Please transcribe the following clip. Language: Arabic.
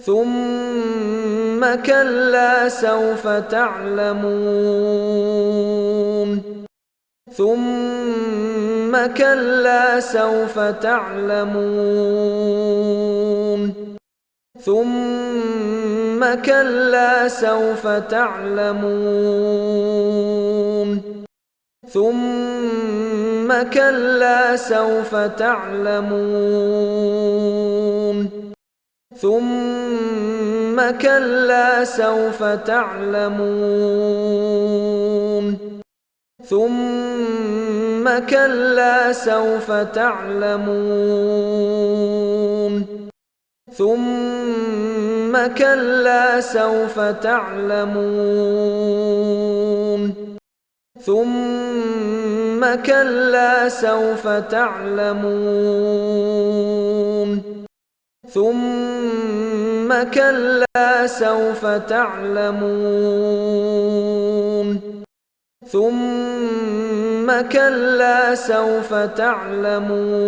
ثم كلا سوف تعلمون ثم كلا سوف تعلمون ثم كلا سوف تعلمون ثم كلا سوف تعلمون ثم كلا سوف تعلمون ثم كلا سوف تعلمون ثم كلا سوف تعلمون ثم كلا سوف تعلمون ثم كلا سوف تعلمون ثم كلا سوف تعلمون